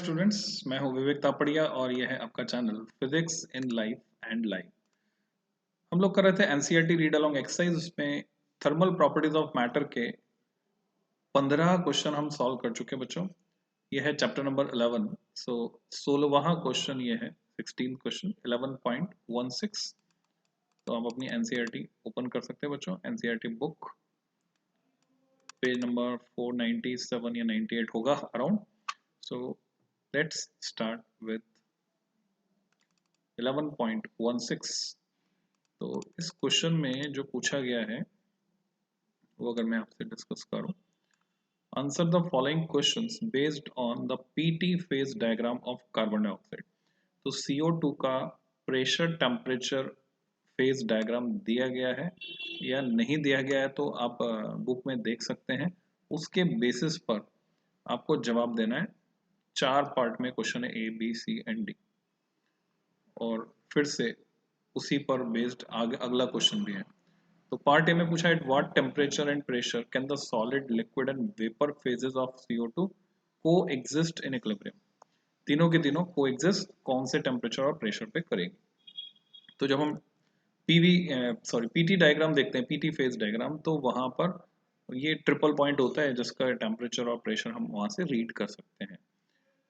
Students, मैं हूं विवेक तापड़िया और यह है आपका channel physics in life and life. हम लोग कर रहे थे एनसीईआरटी रीड अलोंग एक्सरसाइज। उसमें थर्मल प्रॉपर्टीज ऑफ मैटर के 15 क्वेश्चन हम सॉल्व कर चुके हैं बच्चों। यह है चैप्टर नंबर 11। सो 16वां क्वेश्चन ये है, 16 क्वेश्चन 11.16। तो आप अपनी एनसीईआरटी ओपन कर सकते हैं बच्चों। एनसीईआरटी बुक पेज नंबर 497 या 98 होगा around. So let's start with 11.16। तो इस क्वेश्चन में जो पूछा गया है वो अगर मैं आपसे डिस्कस करूं, answer the following questions based on the PT phase diagram of carbon dioxide. तो CO2 का प्रेशर टेम्परेचर फेज डायग्राम दिया गया है या नहीं दिया गया है तो आप बुक में देख सकते हैं। उसके बेसिस पर आपको जवाब देना है। 4 पार्ट में क्वेश्चन है, A B C and D। और फिर से उसी पर बेस्ड आगे अगला क्वेश्चन भी है। तो पार्ट ए में पूछा, at what temperature and pressure can the solid, liquid and vapour phases of CO2 को एग्जिस्ट इन इक्विलिब्रियम। तीनों के तीनों को एग्जिस्ट कौन से टेम्परेचर और प्रेशर पे करेंगे। तो जब हम पीटी डायग्राम देखते हैं, पीटी फेज डायग्राम, तो वहां पर ये ट्रिपल पॉइंट होता है जिसका टेम्परेचर और प्रेशर हम वहां से रीड कर सकते हैं।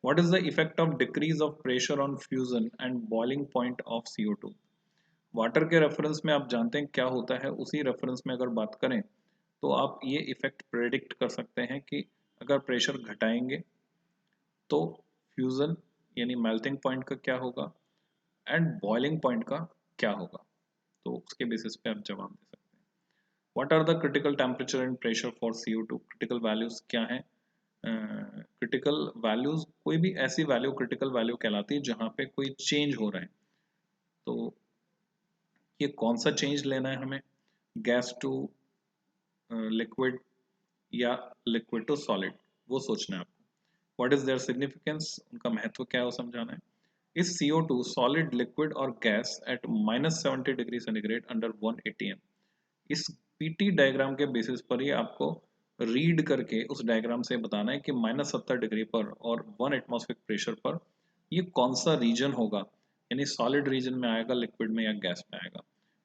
What is the effect of decrease of pressure on fusion and boiling point of CO2। Water के रेफरेंस में आप जानते हैं क्या होता है, उसी रेफरेंस में अगर बात करें तो आप ये इफेक्ट प्रेडिक्ट कर सकते हैं कि अगर प्रेशर घटाएंगे तो फ्यूजन यानी मेल्टिंग पॉइंट का क्या होगा एंड बॉइलिंग पॉइंट का क्या होगा। तो उसके बेसिस पे आप जवाब दे सकते हैं। What are the critical temperature and pressure for CO2। Critical values क्या है। क्रिटिकल वैल्यूज, कोई भी ऐसी वैल्यू क्रिटिकल वैल्यू कहलाती है जहां पे कोई चेंज हो रहा है। तो ये कौन सा चेंज लेना है हमें, गैस टू लिक्विड या लिक्विड टू सॉलिड, वो सोचना है आपको। व्हाट इज देयर सिग्निफिकेंस, उनका महत्व क्या है वो समझाना है। इस CO2 सॉलिड, लिक्विड और gas at -70 degree centigrade under 180 m। इस पीटी डायग्राम के बेसिस पर ही आपको रीड करके उस डायग्राम से बताना है कि -70 डिग्री पर और 1 एटमॉस्फेरिक प्रेशर पर ये कौन सा रीजन होगा, यानी सॉलिड रीजन में आएगा, लिक्विड में या गैस में आएगा।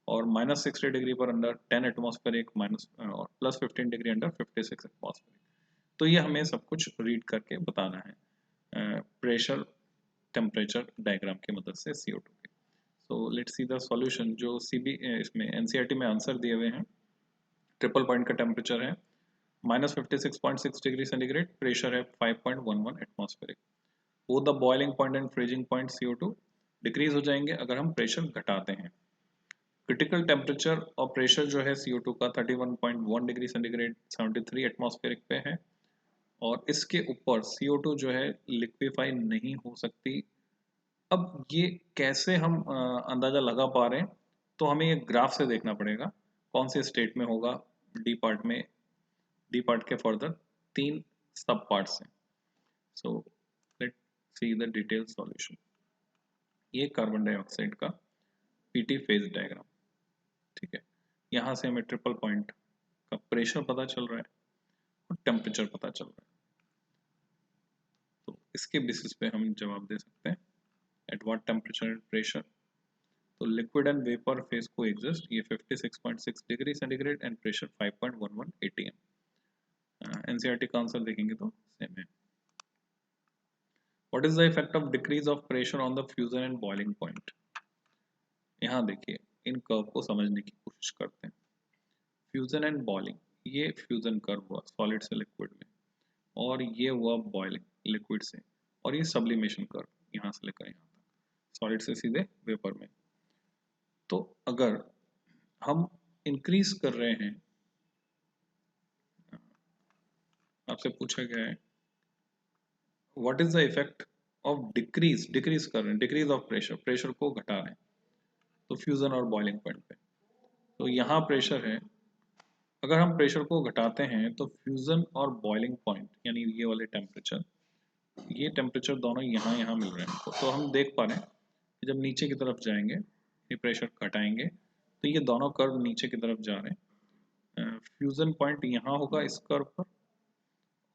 और -60 डिग्री पर अंडर 10 एटमॉस्फेरिक, माइनस और +15 डिग्री अंडर 56 एटमॉस्फेरिक। तो ये हमें सब कुछ रीड करके बताना है प्रेशर टेम्परेचर डायग्राम की मदद से CO2 के। So let's see the solution. जो इसमें एनसीईआरटी में आंसर दिए हुए हैं, ट्रिपल पॉइंट का टेम्परेचर है -56.6 डिग्री सेंटीग्रेड, प्रेशर है 5.11 एटमॉस्फेरिक। वो the boiling point and freezing point CO2 decrease हो जाएंगे अगर हम प्रेशर घटाते हैं। क्रिटिकल टेम्परेचर और प्रेशर जो है CO2 का 31.1 डिग्री सेंटीग्रेड 73 एटमॉस्फेरिक पे है, और इसके ऊपर CO2 जो है लिक्विफाई नहीं हो सकती। अब ये कैसे हम अंदाजा लगा पा रहे हैं, तो हमें ये ग्राफ से देखना पड़ेगा कौन से स्टेट में होगा। डी पार्ट में, डी पार्ट के फर्दर 3 सब पार्ट्स हैं। So let see the detail solution. ये कार्बन डाइऑक्साइड का पीटी फेज डायग्राम, ठीक है। यहाँ से हमें ट्रिपल पॉइंट का प्रेशर पता चल रहा है और टेम्परेचर पता चल रहा है। तो इसके बेसिस पे हम जवाब दे सकते हैं at what temperature and pressure. तो लिक्विड एंड वेपर फेज को एग्जिस्ट, ये 56.6 degree centigrade and pressure 5.11 atm। NCERT का आंसर देखेंगे तो सेम है। What is the effect of decrease of pressure on the fusion and boiling point. यहाँ देखिए, इन curve को समझने की कोशिश करते हैं। फ्यूजन एंड बॉइलिंग, ये फ्यूजन कर्व हुआ सॉलिड से लिक्विड में, और ये हुआ बॉइलिंग लिक्विड से, और ये सब्लिमेशन कर्व यहाँ से लेकर यहाँ तक सॉलिड से सीधे वेपर में। तो अगर हम इंक्रीज कर रहे हैं, आपसे पूछा गया है what is the effect of decrease, decrease कर रहे हैं, डिक्रीज ऑफ प्रेशर, प्रेशर को घटा रहे हैं, तो फ्यूजन और बॉइलिंग पॉइंट पे। तो यहाँ प्रेशर है, अगर हम प्रेशर को घटाते हैं तो फ्यूजन और बॉइलिंग पॉइंट यानी ये वाले टेम्परेचर, ये टेम्परेचर दोनों यहाँ यहाँ मिल रहे हैं। तो हम देख पा रहे हैं कि जब नीचे की तरफ जाएंगे, ये प्रेशर घटाएंगे, तो ये दोनों कर्व नीचे की तरफ जा रहे हैं। फ्यूजन पॉइंट यहाँ होगा इस कर्व पर,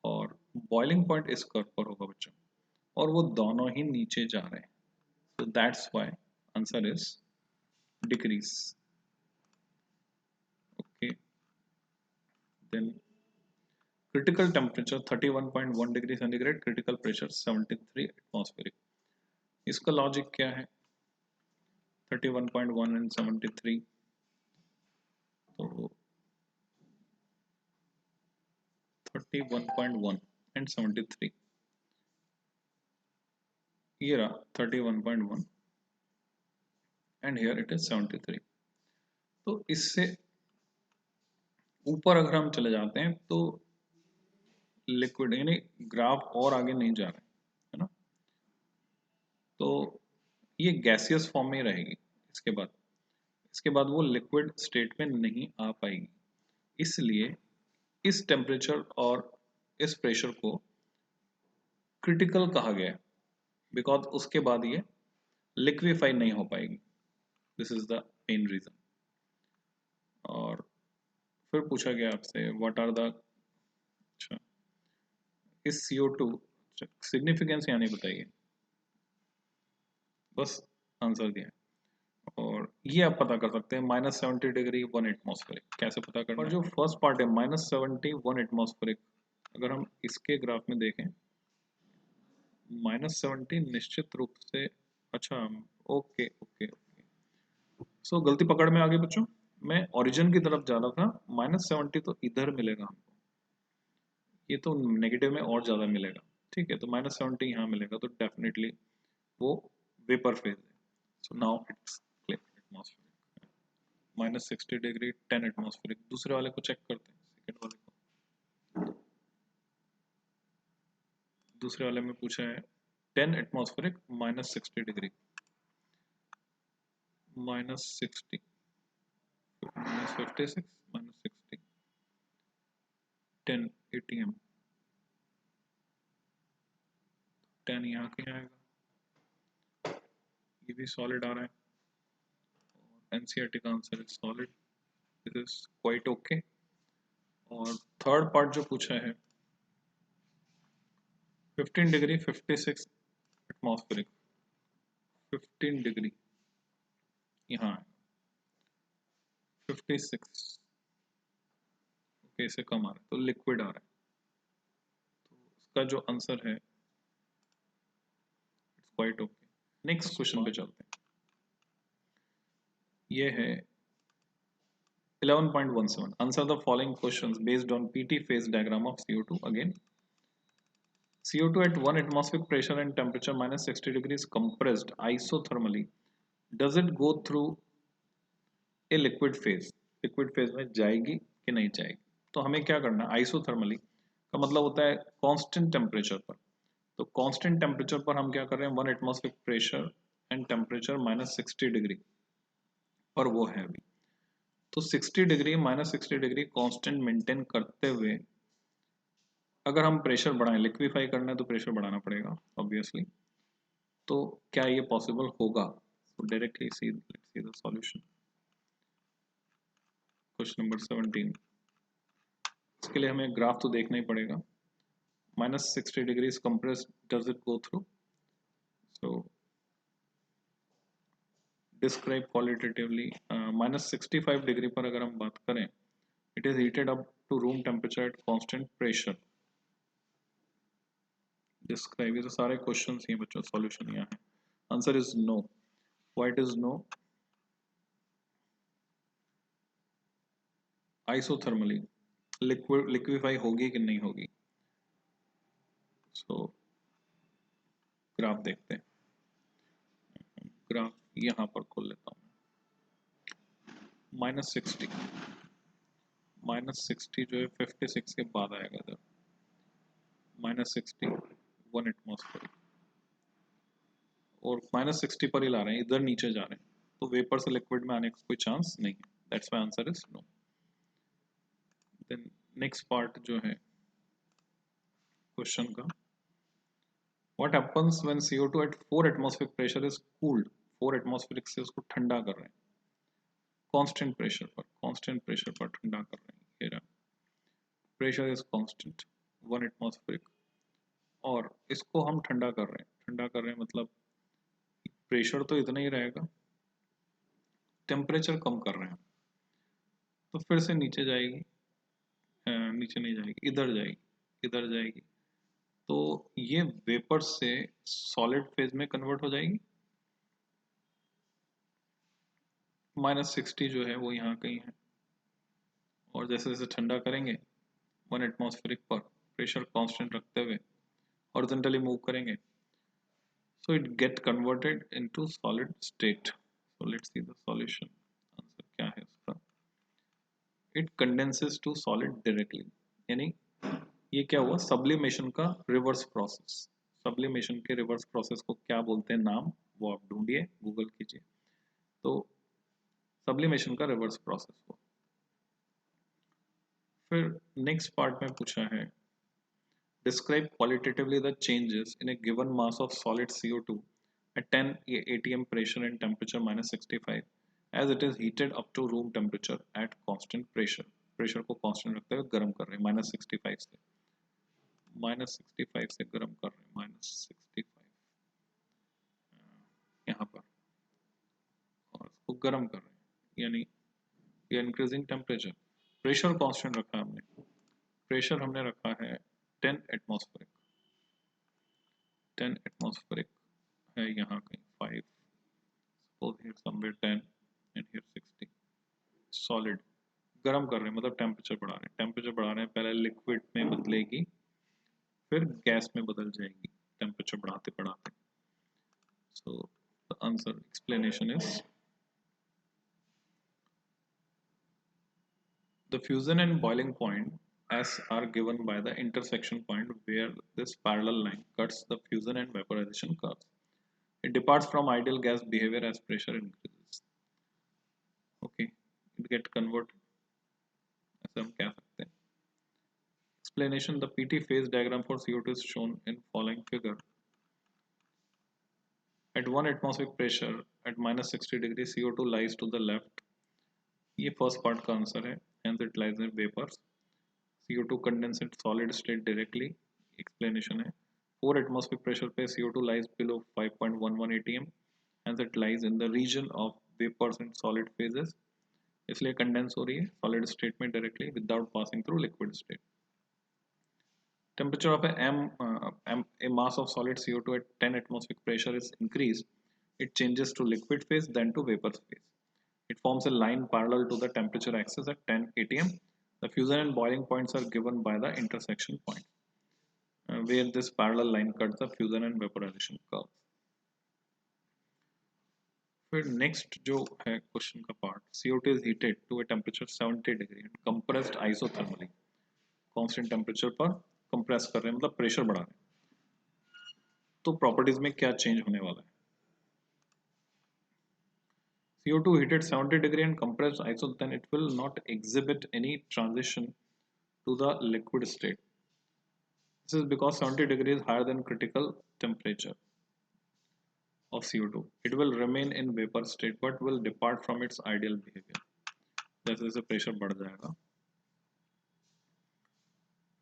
और बॉइलिंग पॉइंट इस कर्व पर होगा बच्चों। और वो दोनों ही नीचे जा रहे हैं, so that's why answer is decrease. Okay, then critical temperature 31.1 degree centigrade, critical pressure 73 atmospheric. इसका लॉजिक क्या है? 31.1 and 73, तो 31.1 and 73, ये रहा 31.1 and here it is 73. तो इससे ऊपर अगर हम चले जाते हैं तो लिक्विड यानी ग्राफ और आगे नहीं जा रहा है ना, तो ये गैसियस फॉर्म में रहेगी। इसके बाद वो लिक्विड स्टेट में नहीं आ पाएगी, इसलिए इस टेम्परेचर और इस प्रेशर को क्रिटिकल कहा गया है, बिकॉज उसके बाद ये लिक्विफाई नहीं हो पाएगी। This is the main reason. और फिर पूछा गया आपसे व्हाट आर द, अच्छा इस CO2 सिग्निफिकेंस यहाँ नहीं बताइए, बस आंसर दिया है। और ये आप पता कर सकते हैं -70 डिग्री 1 एटमॉस्फेरिक, कैसे पता करना है? और जो फर्स्ट पार्ट है -70 1 एटमॉस्फेरिक, अगर हम इसके ग्राफ में देखें -70 निश्चित रूप से, अच्छा ओके ओके ओके, सो गलती पकड़ में आ गई बच्चों, मैं ओरिजिन की तरफ जा रहा था। -70 तो इधर मिलेगा हमको, ये तो नेगेटिव में और ज्यादा मिलेगा, ठीक है, तो -70 यहाँ मिलेगा, तो डेफिनेटली वो वेपर फेज है। So now it's clear atmospheric. -60 degree 10 atmospheric. दूसरे वाले को चेक करते हैं, सेकंड वाले को। दूसरे वाले में पूछा है 10 एटमॉस्फेरिक -60 डिग्री, -60 -56 -60 10 ATM, 10 यहाँ कहीं आएगा, ये भी सॉलिड आ रहा है, एनसीईआरटी का आंसर है solid, this is quite okay. और थर्ड पार्ट जो पूछा है 15 डिग्री 56 एटमॉस्फेरिक, 15 डिग्री यहाँ 56, ओके इससे कम आ रहा है तो लिक्विड आ रहा है, तो इसका जो आंसर है it's quite okay. Next question पे चलते हैं, ये है 11.17, answer the following questions based on PT phase diagram of CO2. Again, CO2 at 1 atmospheric pressure and temperature -60 degrees compressed isothermally, does it go through a liquid phase? Liquid phase में जाएगी कि नहीं जाएगी? तो हमें क्या करना है, आइसोथर्मली का मतलब होता है कांस्टेंट टेम्परेचर पर, तो कांस्टेंट टेम्परेचर पर हम क्या कर रहे हैं, 1 atmospheric pressure and temperature -60 degree और वो है अभी, तो 60 डिग्री -60 डिग्री कांस्टेंट मेंटेन करते हुए अगर हम प्रेशर बढ़ाएं, लिक्विफाई करना है तो प्रेशर बढ़ाना पड़ेगा ऑब्वियसली, तो क्या ये पॉसिबल होगा? तो directly see the solution. Question number 17, इसके लिए हमें ग्राफ तो देखना ही पड़ेगा। -60 degree compress, does it go through? So describe qualitatively. -65 degree पर अगर हम बात करें, it is heated up to room temperature at constant pressure. Describe, ये तो सारे क्वेश्चंस ही बच्चों, सॉल्यूशन यहाँ है। Answer is no. Why it is no? Isothermally liquefy होगी कि नहीं होगी? सो ग्राफ देखते हैं, ग्राफ यहाँ पर खोल लेता हूँ। -60 जो है 56 के बाद आएगा इधर, -60 1 एटमॉस्फेरिक, और -60 पर ही ला रहे हैं, इधर नीचे जा रहे हैं, तो वेपर से लिक्विड में आने का कोई चांस नहीं है, that's why answer is no. Then next part जो है क्वेश्चन का, what happens when CO2 at 4 atmospheric pressure is cooled? 4 atmospheric से उसको ठंडा कर रहे हैं, कांस्टेंट प्रेशर पर ठंडा कर रहे हैं, ये रहा, प्रेशर इज कांस्टेंट 1 एटमॉस्फेरिक, और इसको हम ठंडा कर रहे हैं, ठंडा कर रहे हैं मतलब प्रेशर तो इतना ही रहेगा, टेम्परेचर कम कर रहे हैं, तो फिर से नीचे जाएगी, नीचे नहीं जाएगी, इधर जाएगी, इधर जाएगी, तो ये वेपर से सॉलिड फेज में कन्वर्ट हो जाएगी। -60 जो है वो यहाँ कहीं है, और जैसे जैसे ठंडा करेंगे 1 एटमॉस्फेरिक पर प्रेशर कांस्टेंट रखते हुए हॉरिजॉन्टली मूव करेंगे, so it get converted into solid state. So let's see the solution. Answer क्या है इसका? It condenses to solid directly. यानी ये क्या हुआ? सब्लिमेशन का रिवर्स प्रोसेस। सब्लिमेशन के रिवर्स प्रोसेस को क्या बोलते हैं नाम, वो आप ढूंढिए, गूगल कीजिए, तो सब्लिमेशन का रिवर्स प्रोसेस हुआ। फिर नेक्स्ट पार्ट में पूछा है, describe qualitatively the changes in a given mass of solid CO2 at 10 atm pressure and temperature -65 as it is heated up to room temperature at constant pressure. Pressure को constant रखते हुए गर्म कर रहे हैं -65 से, -65 से गर्म कर रहे हैं, -65 यहाँ पर, और इसको गर्म कर रहे हैं, यानी ये इंक्रीजिंग टेम्परेचर। प्रेशर कांस्टेंट रखा है हमने, प्रेशर हमने रखा है 10 एटमॉस्फेरिक, 10 एटमॉस्फेरिक है यहाँ कहीं 5, suppose here somewhere 10 and here 60, solid गर्म कर रहे हैं मतलब टेम्परेचर बढ़ा रहे हैं, टेम्परेचर बढ़ा रहे हैं, पहले लिक्विड में बदलेगी फिर गैस में बदल जाएगी टेम्परेचर बढ़ाते बढ़ाते। So the answer explanation is the fusion and boiling point S are given by the intersection point where this parallel line cuts the fusion and vaporization curves. It departs from ideal gas behavior as pressure increases. Okay, it get converted, ऐसे हम कह सकते हैं। Explanation: the PT phase diagram for CO2 is shown in following figure. At 1 atmospheric pressure at -60 degrees CO2 lies to the left. ये first part का answer है, hence it lies in vapors. CO2 condenses in solid state directly. Explanation है 4 atmospheric pressure पे CO2 lies below 5.11 atm, hence it lies in the region of vapors and solid phases. इसलिए condense हो रही है solid state में directly without passing through liquid state. Temperature of a mass of solid CO2 at 10 atmospheric pressure is increased. It changes to liquid phase then to vapor phase. It forms a line parallel to the temperature axis at 10 atm. The fusion and boiling points are given by the intersection point, where this parallel line cuts the fusion and vaporization curve. फिर next जो है question का part, CO2 is heated to a temperature 70 degree and compressed isothermally. Constant temperature पर compress कर रहे हैं मतलब pressure बढ़ा रहे हैं, तो प्रॉपर्टीज में क्या चेंज होने वाला है? CO2 heated 70 degree and compressed iso, then it will not exhibit any transition to the liquid state. This is because 70 degree is higher than critical temperature of CO2. It will remain in vapor state but will depart from its ideal behavior. जैसे जैसे pressure बढ़ जाएगा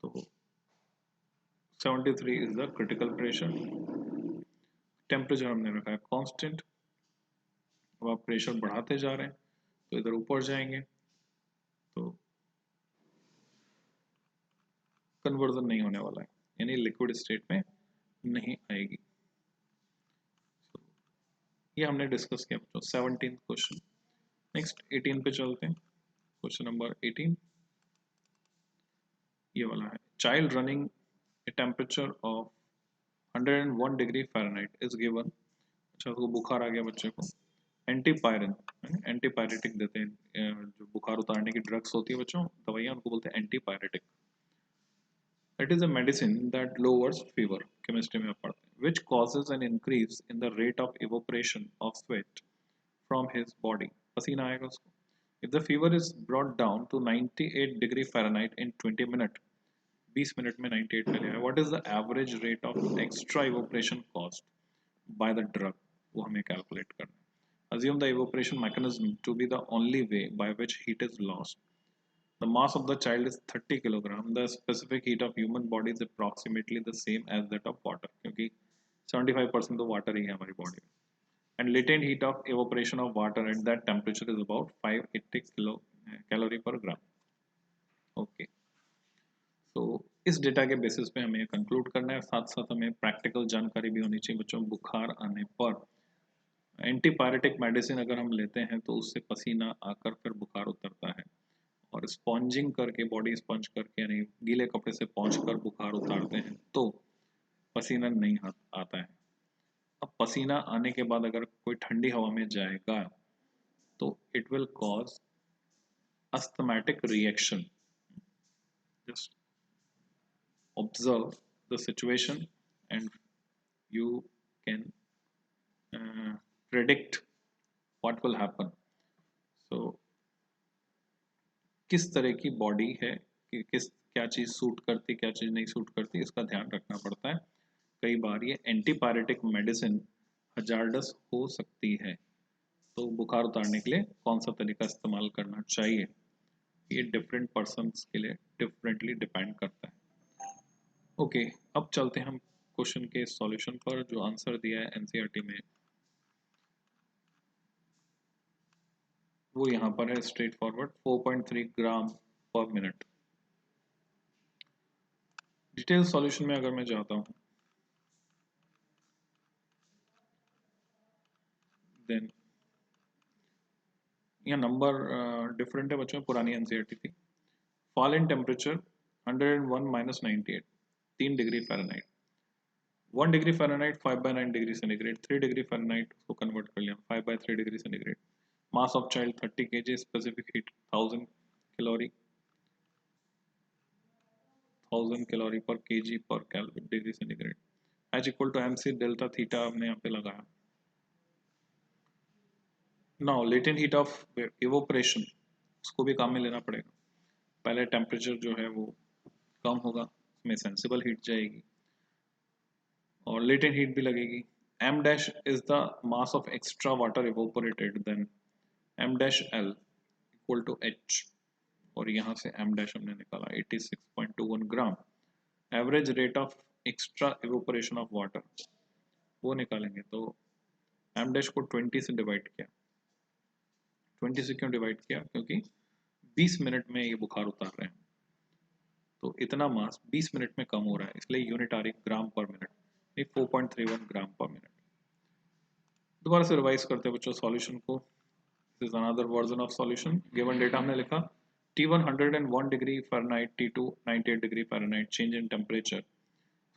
तो 73 is the critical pressure. Temperature हमने रखा है constant, अब आप प्रेशर बढ़ाते जा रहे हैं तो इधर ऊपर जाएंगे तो कन्वर्जन नहीं होने वाला है, यानी लिक्विड स्टेट में नहीं आएगी। ये हमने डिस्कस किया बच्चों 17 क्वेश्चन। नेक्स्ट 18 पे चलते हैं। क्वेश्चन नंबर 18 ये वाला है, child running a temperature of 101 degree Fahrenheit is given. अच्छा, तो बुखार आ गया बच्चे को, एंटीपायरिन एंटीपायरेटिक देते हैं, जो बुखार उतारने की ड्रग्स होती है बच्चों, दवाइयाँ, उनको बोलते हैं antipyretic. It is a medicine that lowers fever, chemistry में आप पढ़ते हैं, which causes an increase in the rate of evaporation of sweat from his body. पसीना आएगा उसको। If the fever is brought down to 98 degree Fahrenheit in 20 minutes, 20 minute में 98 पे ले आए, what is the average rate of extra evaporation caused by the drug? वो हमें calculate करना है। Assume the evaporation mechanism to be the only way by which heat is lost. The mass of the child is 30 kilogram. The specific heat of human body is approximately the same as that of water, क्योंकि 75% तो water ही है हमारी body में. And latent heat of evaporation of water at that temperature is about 580 calorie per gram. Okay. तो इस data के basis पे हमें कंक्लूड करना है, साथ साथ हमें प्रैक्टिकल जानकारी भी होनी चाहिए बच्चों. बुखार आने पर एंटीपायरेटिक मेडिसिन अगर हम लेते हैं तो उससे पसीना आकर फिर बुखार उतरता है, और स्पॉन्जिंग करके, बॉडी स्पंज करके यानी गीले कपड़े से पहुँच कर बुखार उतारते हैं तो पसीना नहीं आता है. अब पसीना आने के बाद अगर कोई ठंडी हवा में जाएगा तो it will cause asthmatic reaction. Just observe the situation and you can predict what will happen. So किस तरह की बॉडी है कि क्या चीज़ सूट करती, क्या चीज़ नहीं सूट करती, इसका ध्यान रखना पड़ता है. कई बार ये एंटीपायरेटिक मेडिसिन हजार्डस हो सकती है, तो बुखार उतारने के लिए कौन सा तरीका इस्तेमाल करना चाहिए ये डिफरेंट पर्सन्स के लिए डिफरेंटली डिपेंड करता है. ओके, अब चलते हैं हम क्वेश्चन के सॉल्यूशन पर. जो आंसर दिया है एनसीईआरटी में वो यहाँ पर है स्ट्रेट फॉरवर्ड, 4.3 ग्राम पर मिनट. डिटेल सॉल्यूशन में अगर मैं जाता हूँ देन यहाँ नंबर डिफरेंट है बच्चों, पुरानी एनसीईआरटी थी. Fall in temperature 101 minus 98, 3 degree Fahrenheit. 1 degree Fahrenheit 5/9 degree centigrade, 3 degree Fahrenheit को कन्वर्ट कर लिया 5/3 degree centigrade. Mass of child 30 kg, specific heat 1000 calorie per kg per degree centigrade. H equal to mc delta theta हमने यहाँ पे लगाया. Now latent heat of evaporation, उसको भी काम में लेना पड़ेगा. पहले टेम्परेचर जो है वो कम होगा, उसमें सेंसिबल हीट जाएगी और लेटेंट हीट भी लगेगी. m dash is the mass of extra water evaporated, then m dash l equal to h, और यहाँ से m डैश हमने निकाला 86.21 gram. Average rate of extra evaporation of water वो निकालेंगे तो m डैश को 20 से डिवाइड किया. 20 से क्यों डिवाइड किया? क्योंकि 20 मिनट में ये बुखार उतार रहे हैं, तो इतना मास 20 मिनट में कम हो रहा है, इसलिए यूनिट आ रही ग्राम पर मिनट, ये 4.31 ग्राम पर मिनट. दोबारा से रिवाइज करते हैं बच्चों सॉल्यूशन को. This is another version of solution. Given data हमने लिखा T1 101 degree Fahrenheit, T2 98 degree Fahrenheit. Change in temperature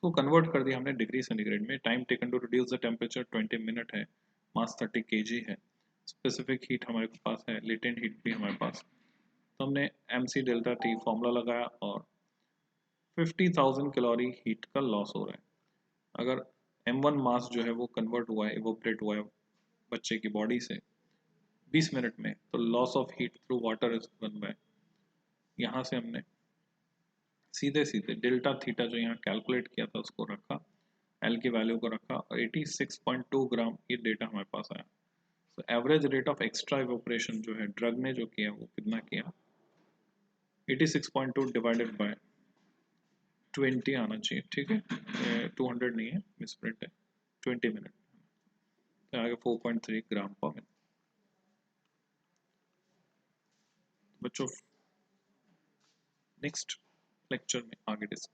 को कन्वर्ट कर दिया हमने डिग्री सेंटीग्रेड में. Time taken to reduce the temperature 20 minute है. मास 30 kg है. स्पेसिफिक हीट हमारे पास है, लेटेंट हीट भी हमारे पास. तो हमने mc डेल्टा t फॉर्मूला लगाया और 50,000 कैलोरी हीट का लॉस हो रहा है. अगर m1 मास जो है वो कन्वर्ट हुआ है, इवोपरेट हुआ है बच्चे की बॉडी से 20 मिनट में, तो loss of heat through water is 1 by, यहाँ से हमने सीधे सीधे डेल्टा थीटा जो यहाँ कैलकुलेट किया था उसको रखा, एल की वैल्यू को रखा और 86.2 ग्राम ये डेटा हमारे पास आया. तो average rate of extra evaporation जो है ड्रग ने जो किया वो कितना किया, 86.2 डिवाइडेड बाय 20 आना चाहिए. ठीक है, 200 नहीं है, मिसप्रिंट है. 20 मिनट तो आगे 4.3 ग्राम पर मिनट. बच्चों नेक्स्ट लेक्चर में आगे डिस्कस